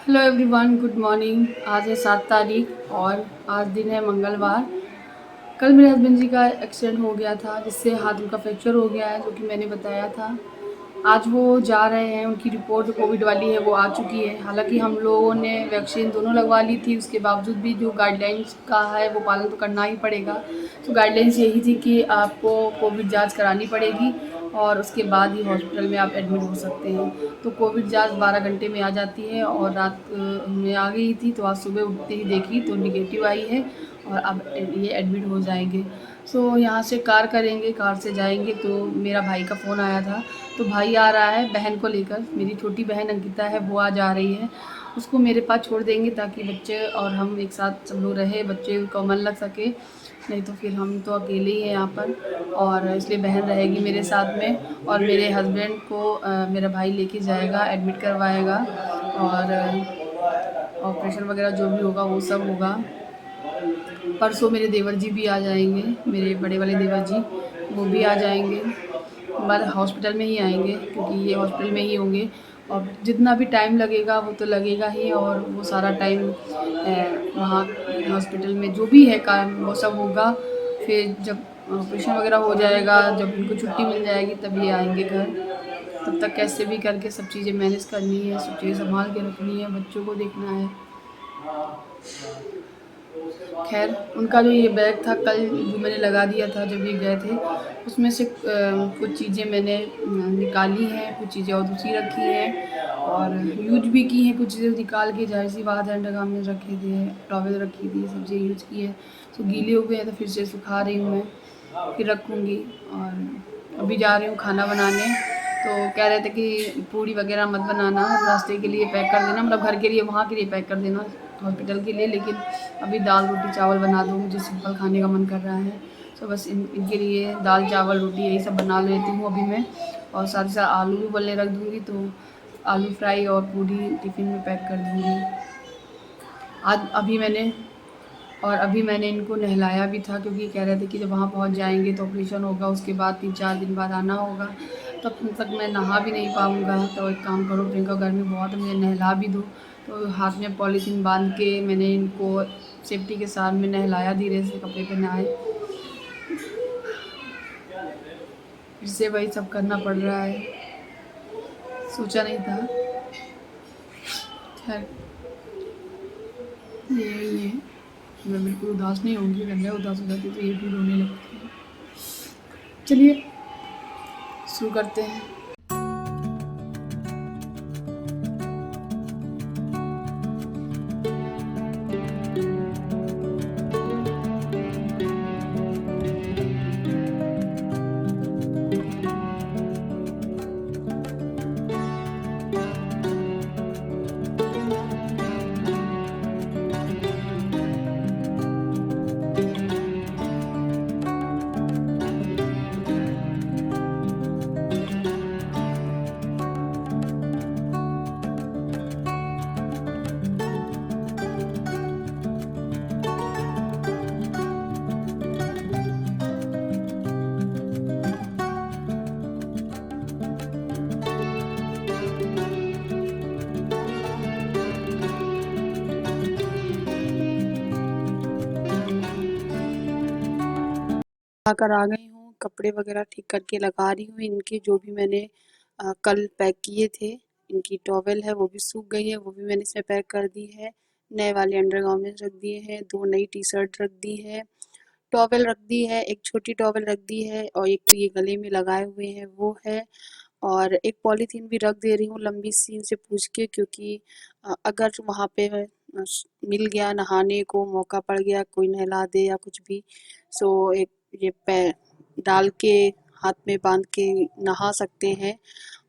Hello everyone, good morning. आज है 7 तारीख और आज दिन है मंगलवार। कल मेरे हस्बैंड जी का एक्सीडेंट हो गया था जिससे हाथ उनका फ्रैक्चर हो गया है, जो कि मैंने बताया था। आज वो जा रहे हैं, उनकी रिपोर्ट कोविड वाली है वो आ चुकी है। हालांकि हम लोगों ने वैक्सीन दोनों लगवा ली थी, उसके बावजूद भी जो गाइडलाइंस का है वो पालन तो करना ही पड़ेगा। तो गाइडलाइंस यही थी कि आपको कोविड जांच करानी पड़ेगी और उसके बाद ही हॉस्पिटल में आप एडमिट हो सकते हैं। तो कोविड जांच 12 घंटे में आ जाती है और रात में आ गई थी, तो आज सुबह उठते ही देखी तो निगेटिव आई है और अब ये एडमिट हो जाएंगे। सो यहाँ से कार करेंगे, कार से जाएंगे। तो मेरा भाई का फ़ोन आया था, तो भाई आ रहा है बहन को लेकर। मेरी छोटी बहन अंकिता है, वो आ जा रही है। उसको मेरे पास छोड़ देंगे ताकि बच्चे और हम एक साथ सब लोग रहे, बच्चे को मन लग सके। नहीं तो फिर हम तो अकेले ही हैं यहाँ पर, और इसलिए बहन रहेगी मेरे साथ में। और मेरे हस्बैंड को मेरा भाई लेके जाएगा, एडमिट करवाएगा और ऑपरेशन वगैरह जो भी होगा वो सब होगा। परसों मेरे देवर जी भी आ जाएंगे, मेरे बड़े वाले देवर जी, वो भी आ जाएंगे। हमारे हॉस्पिटल में ही आएंगे क्योंकि ये हॉस्पिटल में ही होंगे। और जितना भी टाइम लगेगा वो तो लगेगा ही, और वो सारा टाइम वहाँ हॉस्पिटल में जो भी है काम वो सब होगा। फिर जब ऑपरेशन वगैरह हो जाएगा, जब इनको छुट्टी मिल जाएगी तब ये आएंगे घर। तब तक कैसे भी करके सब चीज़ें मैनेज करनी है, सब चीज़ें संभाल के रखनी है, बच्चों को देखना है। खैर, उनका जो ये बैग था कल जो मैंने लगा दिया था जब ये गए थे, उसमें से कुछ चीज़ें मैंने निकाली हैं, कुछ चीज़ें और दूसरी रखी हैं और यूज भी की हैं। कुछ चीज़ें निकाल के ज़ाहिर सी बात है अंडरगारमेंट में रखे थे, टॉवल रखी थी, सब चीज़ें यूज़ की है। तो गीले हो गए हैं तो फिर से सुखा रही हूँ मैं, फिर रखूँगी। और अभी जा रही हूँ खाना बनाने। तो कह रहे थे कि पूड़ी वगैरह मत बनाना, नाश्ते के लिए पैक कर देना, मतलब घर के लिए, वहाँ के लिए पैक कर देना, हॉस्पिटल के लिए। लेकिन अभी दाल रोटी चावल बना दो, मुझे सिंपल खाने का मन कर रहा है। तो बस इनके लिए दाल चावल रोटी यही सब बना लेती हूँ अभी मैं। और साथ ही साथ आलू भी उबलने रख दूँगी, तो आलू फ्राई और पूड़ी टिफ़िन में पैक कर दूँगी। आज अभी मैंने इनको नहलाया भी था, क्योंकि कह रहे थे कि जब वहाँ पहुँच जाएँगे तो ऑपरेशन होगा, उसके बाद 3-4 दिन बाद आना होगा, तब तक मैं नहा भी नहीं पाऊँगा। तो एक काम करो प्रियंका, गर्मी बहुत है, मुझे नहला भी दो। तो हाथ में पॉलीथीन बांध के मैंने इनको सेफ्टी के साथ में नहलाया, धीरे से कपड़े पहनाए। फिर से वही सब करना पड़ रहा है, सोचा नहीं था। खैर, यही है। मैं बिल्कुल उदास नहीं होंगी, अगर मैं उदास हो जाती तो ये भी रोने लगती। चलिए शुरू करते हैं। आकर आ गई हूँ, कपड़े वगैरह ठीक करके लगा रही हूँ। इनके जो भी मैंने कल पैक किए थे, इनकी टॉवेल है वो भी सूख गई है, वो भी मैंने इसमें पैक कर दी है। नए वाले अंडरगारमेंट्स रख दिए हैं, 2 नई टी-शर्ट रख दी है, टॉवेल रख दी है, एक छोटी टॉवेल रख दी है और एक तो ये गले में लगाए हुए हैं वो है। और एक पॉलीथीन भी रख दे रही हूँ लंबी सी इनसे पूछ के, क्योंकि अगर वहाँ पे मिल गया नहाने को मौका पड़ गया, कोई नहला दे या कुछ भी, सो एक ये डाल के हाथ में बांध के नहा सकते हैं।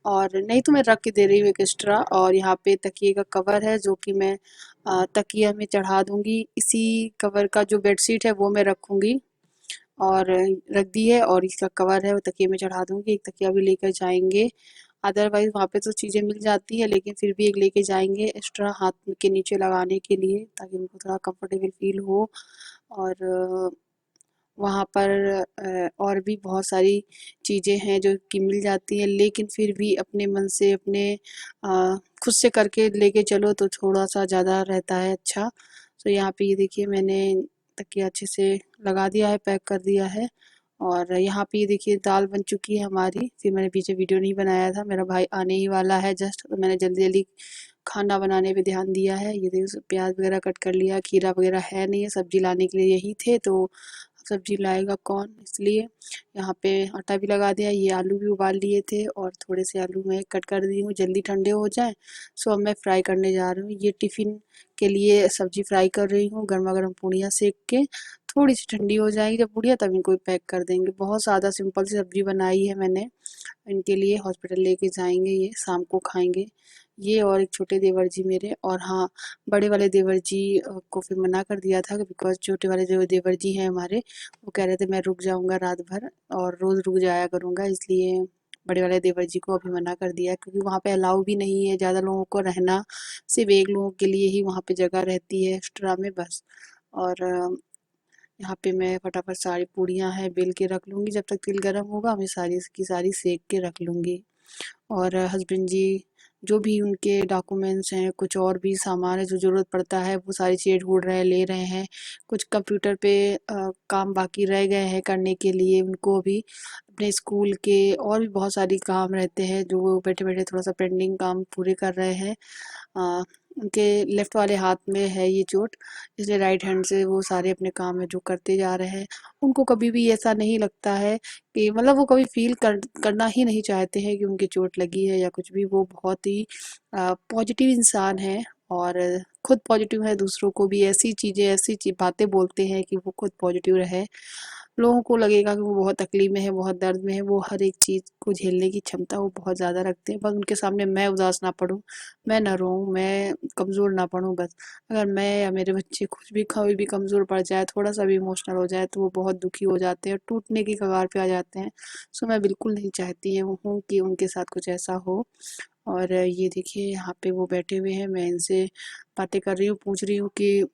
और नहीं तो मैं रख के दे रही हूँ एक एक्स्ट्रा। और यहाँ पे तकिए का कवर है जो कि मैं तकिया में चढ़ा दूंगी। इसी कवर का जो बेडशीट है वो मैं रखूंगी और रख दी है, और इसका कवर है वो तकिए में चढ़ा दूंगी। एक तकिया भी लेकर जाएंगे, अदरवाइज वहाँ पे तो चीज़ें मिल जाती है, लेकिन फिर भी एक लेके जाएंगे एक्स्ट्रा हाथ के नीचे लगाने के लिए, ताकि उनको थोड़ा कंफर्टेबल फील हो। और वहाँ पर और भी बहुत सारी चीज़ें हैं जो कि मिल जाती हैं, लेकिन फिर भी अपने मन से अपने खुद से करके लेके चलो तो थोड़ा सा ज़्यादा रहता है अच्छा। तो यहाँ पे ये देखिए मैंने तकिया अच्छे से लगा दिया है, पैक कर दिया है। और यहाँ पे ये देखिए दाल बन चुकी है हमारी। फिर मैंने पीछे वीडियो नहीं बनाया था, मेरा भाई आने ही वाला है जस्ट, तो मैंने जल्दी जल्दी खाना बनाने पे ध्यान दिया है। ये देखो प्याज वगैरह कट कर लिया, खीरा वगैरह है नहीं है, सब्जी लाने के लिए यही थे तो सब्जी लाएगा कौन, इसलिए यहाँ पे आटा भी लगा दिया। ये आलू भी उबाल लिए थे और थोड़े से आलू मैं कट कर दी हूँ जल्दी ठंडे हो जाएं। सो अब मैं फ्राई करने जा रही हूँ। ये टिफ़िन के लिए सब्जी फ्राई कर रही हूँ, गर्मा गर्म पूड़ियाँ सेक के। थोड़ी सी ठंडी हो जाएगी जब पूड़ियाँ, तब इनको पैक कर देंगे। बहुत सादा सिंपल सी सब्जी बनाई है मैंने इनके लिए, हॉस्पिटल लेके जाएंगे, ये शाम को खाएंगे। ये और एक छोटे देवर जी मेरे, और हाँ बड़े वाले देवर जी को फिर मना कर दिया था बिकॉज छोटे वाले जो देवर जी हैं हमारे, वो कह रहे थे मैं रुक जाऊंगा रात भर और रोज़ रुक जाया करूंगा, इसलिए बड़े वाले देवर जी को अभी मना कर दिया है, क्योंकि वहाँ पे अलाउ भी नहीं है ज़्यादा लोगों को रहना। सिर्फ एक लोगों के लिए ही वहाँ पे जगह रहती है एक्स्ट्रा में बस। और यहाँ पे मैं फटाफट सारी पूड़ियाँ हैं बेल के रख लूँगी, जब तक तेल गर्म होगा मैं सारी की सारी सेक के रख लूँगी। और हस्बैंड जी जो भी उनके डॉक्यूमेंट्स हैं, कुछ और भी सामान है जो ज़रूरत पड़ता है, वो सारी चीज़ें ढूंढ रहे हैं, ले रहे हैं। कुछ कंप्यूटर पे काम बाकी रह गए हैं करने के लिए उनको भी, अपने स्कूल के और भी बहुत सारी काम रहते हैं जो वो बैठे बैठे थोड़ा सा पेंडिंग काम पूरे कर रहे हैं। अ, उनके लेफ्ट वाले हाथ में है ये चोट, इसलिए राइट हैंड से वो सारे अपने काम है जो करते जा रहे हैं। उनको कभी भी ऐसा नहीं लगता है कि मतलब वो कभी फील करना ही नहीं चाहते हैं कि उनकी चोट लगी है या कुछ भी। वो बहुत ही पॉजिटिव इंसान है और खुद पॉजिटिव है, दूसरों को भी ऐसी चीज़ें ऐसी बातें बोलते हैं कि वो खुद पॉजिटिव रहे। लोगों को लगेगा कि वो बहुत तकलीफ में है, बहुत दर्द में है, वो हर एक चीज़ को झेलने की क्षमता वो बहुत ज़्यादा रखते हैं। बस उनके सामने मैं उदास ना पड़ूँ, मैं ना रोऊँ, मैं कमज़ोर ना पड़ूँ बस। अगर मैं या मेरे बच्चे कुछ भी कोई भी कमज़ोर पड़ जाए, थोड़ा सा भी इमोशनल हो जाए तो वो बहुत दुखी हो जाते हैं, टूटने की कगार पे आ जाते हैं। सो मैं बिल्कुल नहीं चाहती हूँ कि उनके साथ कुछ ऐसा हो। और ये देखिए यहाँ पे वो बैठे हुए हैं, मैं इनसे बातें कर रही हूँ, पूछ रही हूँ कि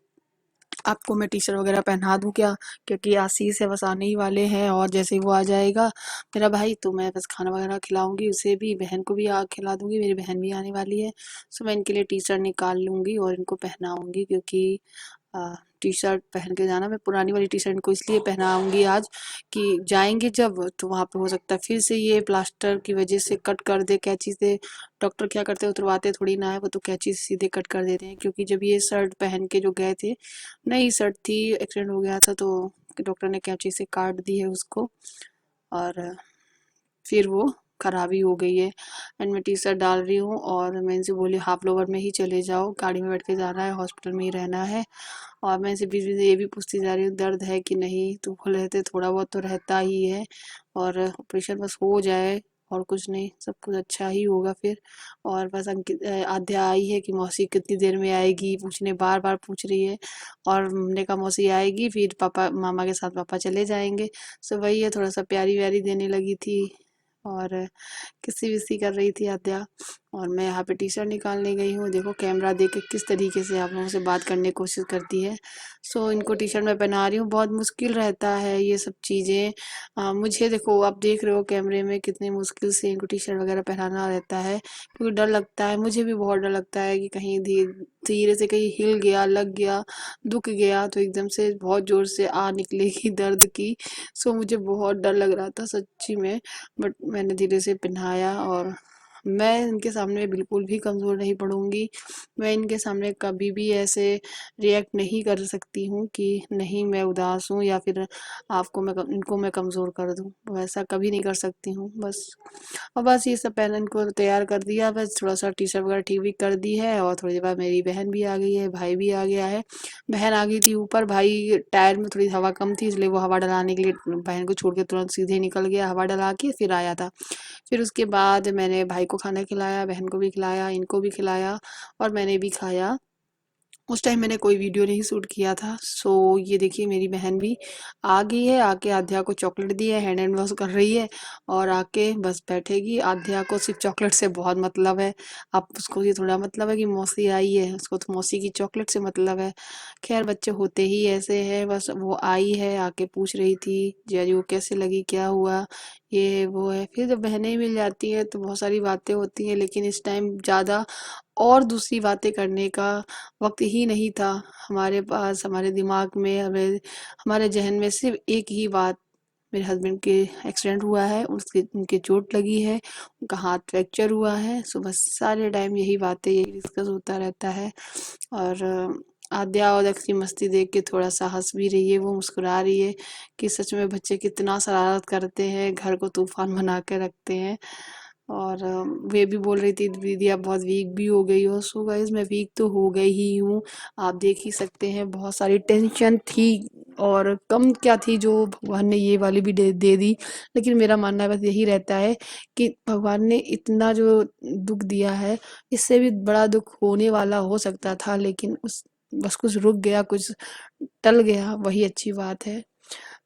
आपको मैं टी-शर्ट वगैरह पहना दूँ क्या? क्योंकि आशीष है बस आने ही वाले हैं, और जैसे ही वो आ जाएगा मेरा भाई, तो मैं बस खाना वगैरह खिलाऊँगी उसे भी, बहन को भी खिला दूँगी, मेरी बहन भी आने वाली है। सो मैं इनके लिए टी-शर्ट निकाल लूँगी और इनको पहनाऊँगी, क्योंकि टी-शर्ट पहन के जाना, मैं पुरानी वाली टी-शर्ट इनको इसलिए पहनाऊँगी आज कि जाएँगे जब तो वहाँ पे हो सकता है फिर से ये प्लास्टर की वजह से कट कर दे कैंची से। डॉक्टर क्या करते हैं, उतरवाते थोड़ी ना है, वो तो कैंची से सीधे कट कर देते हैं। क्योंकि जब ये शर्ट पहन के जो गए थे, नई शर्ट थी, एक्सीडेंट हो गया था तो डॉक्टर ने कैंची से काट दी है उसको, और फिर वो खराबी हो गई है। एंड मैं टी शर्ट डाल रही हूँ और मैं इनसे बोली हाफ लोवर में ही चले जाओ, गाड़ी में बैठ के जाना है, हॉस्पिटल में ही रहना है। और मैं इनसे बीच बीच में ये भी पूछती जा रही हूँ दर्द है कि नहीं, तो बोल रहे थे थोड़ा बहुत तो रहता ही है, और ऑपरेशन बस हो जाए और कुछ नहीं, सब कुछ अच्छा ही होगा फिर। और बस आध्या आई है कि मौसी कितनी देर में आएगी पूछने, बार बार पूछ रही है। और हमने कहा मौसी आएगी फिर पापा मामा के साथ पापा चले जाएंगे। सो वही है, थोड़ा सा प्यारी व्यारी देने लगी थी और किसी विसी कर रही थी आद्या। और मैं यहाँ पे टी शर्ट निकालने गई हूँ, देखो कैमरा देख के किस तरीके से आप लोगों से बात करने की कोशिश करती है। सो इनको टी शर्ट मैं पहना रही हूँ, बहुत मुश्किल रहता है ये सब चीज़ें। मुझे देखो आप देख रहे हो कैमरे में कितनी मुश्किल से इनको टी शर्ट वगैरह पहनाना रहता है, क्योंकि डर लगता है, मुझे भी बहुत डर लगता है कि कहीं धीरे से कहीं हिल गया, लग गया, दुख गया तो एकदम से बहुत ज़ोर से निकलेगी दर्द की। सो मुझे बहुत डर लग रहा था सच्ची में, बट मैंने धीरे से पहनाया। और मैं इनके सामने बिल्कुल भी कमज़ोर नहीं पड़ूंगी। मैं इनके सामने कभी भी ऐसे रिएक्ट नहीं कर सकती हूँ कि नहीं मैं उदास हूँ या फिर आपको मैं इनको मैं कमज़ोर कर दूँ, वैसा कभी नहीं कर सकती हूँ बस। और बस ये सब पहले इनको तैयार कर दिया, बस थोड़ा सा टी शर्ट वगैरह ठीक भी कर दी है। और थोड़ी देर बाद मेरी बहन भी आ गई है, भाई भी आ गया है। बहन आ गई थी ऊपर, भाई टायर में थोड़ी हवा कम थी इसलिए वो हवा डलाने के लिए बहन को छोड़ के तुरंत सीधे निकल गया, हवा डला के फिर आया था। फिर उसके बाद मैंने भाई को खाना खिलाया, बहन को भी खिलाया, इनको भी खिलाया और मैंने भी खाया। उस टाइम मैंने कोई वीडियो नहीं शूट किया था। सो ये देखिए मेरी बहन भी आ गई है, आके आध्या को चॉकलेट दी है, हैंड वॉश कर रही है और आके बस बैठेगी। आध्या को सिर्फ चॉकलेट से बहुत मतलब है। अब उसको ये थोड़ा मतलब है कि मौसी आई है, उसको तो मौसी की चॉकलेट से मतलब है। खैर बच्चे होते ही ऐसे हैं। बस वो आई है, आके पूछ रही थी जीजाजी को कैसे लगी, क्या हुआ, ये है वो है। फिर जब बहनें मिल जाती हैं तो बहुत सारी बातें होती हैं, लेकिन इस टाइम ज़्यादा और दूसरी बातें करने का वक्त ही नहीं था हमारे पास। हमारे दिमाग में, हमारे जहन में सिर्फ एक ही बात, मेरे हस्बैंड के एक्सीडेंट हुआ है, उसके उनके चोट लगी है, उनका हाथ फ्रैक्चर हुआ है। सो बस सारे टाइम यही बातें, यही डिस्कस होता रहता है। और आद्या और दक्ष की मस्ती देख के थोड़ा सा हंस भी रही है, वो मुस्कुरा रही है कि सच में बच्चे कितना शरारत करते हैं, घर को तूफान बना के रखते हैं। और वे भी बोल रही थी दीदी आप बहुत वीक भी हो गई हो। सो गाइस मैं वीक तो हो गई ही हूँ, आप देख ही सकते हैं। बहुत सारी टेंशन थी और कम क्या थी जो भगवान ने ये वाली भी दे दी। लेकिन मेरा मानना बस यही रहता है कि भगवान ने इतना जो दुख दिया है, इससे भी बड़ा दुख होने वाला हो सकता था, लेकिन उस बस कुछ रुक गया, कुछ टल गया, वही अच्छी बात है।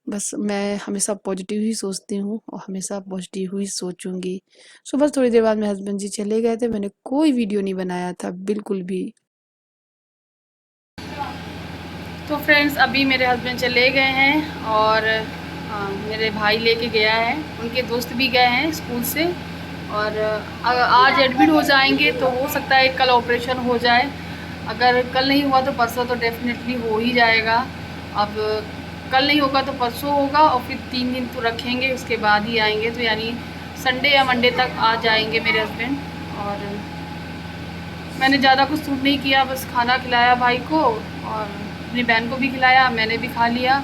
बस मैं हमेशा पॉजिटिव ही सोचती हूँ और हमेशा पॉजिटिव ही सोचूंगी। सो बस थोड़ी देर बाद मेरे हस्बैंड जी चले गए थे, मैंने कोई वीडियो नहीं बनाया था बिल्कुल भी। तो फ्रेंड्स अभी मेरे हस्बैंड चले गए हैं और मेरे भाई लेके गया है, उनके दोस्त भी गए हैं स्कूल से। और आज एडमिट हो जाएंगे, तो हो सकता है कल ऑपरेशन हो जाए। अगर कल नहीं हुआ तो परसों तो डेफिनेटली हो ही जाएगा। अब कल नहीं होगा तो परसों होगा और फिर 3 दिन तो रखेंगे, उसके बाद ही आएंगे। तो यानी संडे या मंडे तक आ जाएंगे मेरे हस्बैंड। और मैंने ज़्यादा कुछ सूट नहीं किया, बस खाना खिलाया भाई को और अपनी बहन को भी खिलाया, मैंने भी खा लिया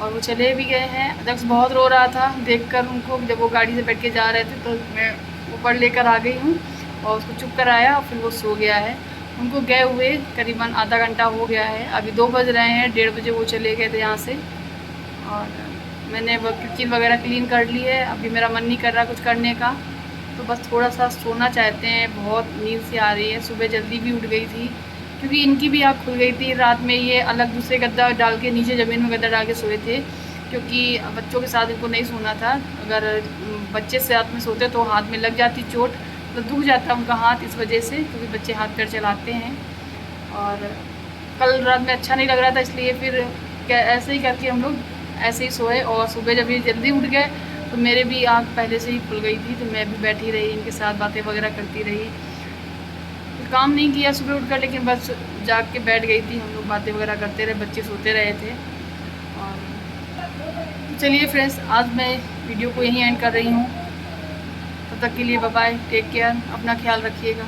और वो चले भी गए हैं। दक्ष बहुत रो रहा था देखकर उनको, जब वो गाड़ी से बैठ के जा रहे थे तो मैं ऊपर लेकर आ गई हूँ और उसको चुप कराया और फिर वो सो गया है। उनको गए हुए करीबन आधा घंटा हो गया है, अभी 2 बज रहे हैं, 1:30 बजे वो चले गए थे यहाँ से। और मैंने वो किचन वगैरह क्लीन कर ली है, अभी मेरा मन नहीं कर रहा कुछ करने का, तो बस थोड़ा सा सोना चाहते हैं। बहुत नींद सी आ रही है, सुबह जल्दी भी उठ गई थी क्योंकि इनकी भी आँख खुल गई थी। रात में ये अलग दूसरे गद्दा डाल के नीचे ज़मीन में गद्दा डाल के सोए थे, क्योंकि बच्चों के साथ इनको नहीं सोना था। अगर बच्चे साथ में सोते तो हाथ में लग जाती चोट, तो दुख जाता उनका हाथ इस वजह से, क्योंकि बच्चे हाथ पैर चलाते हैं। और कल रात में अच्छा नहीं लग रहा था, इसलिए फिर ऐसे ही करके हम लोग ऐसे ही सोए। और सुबह जब ये जल्दी उठ गए तो मेरे भी आँख पहले से ही खुल गई थी, तो मैं भी बैठी रही, इनके साथ बातें वगैरह करती रही। काम नहीं किया सुबह उठकर, लेकिन बस जाग के बैठ गई थी, हम लोग बातें वगैरह करते रहे, बच्चे सोते रहे थे। और चलिए फ्रेंड्स, आज मैं वीडियो को यहीं एंड कर रही हूँ। तब तक के लिए बाय बाय, टेक केयर, अपना ख्याल रखिएगा।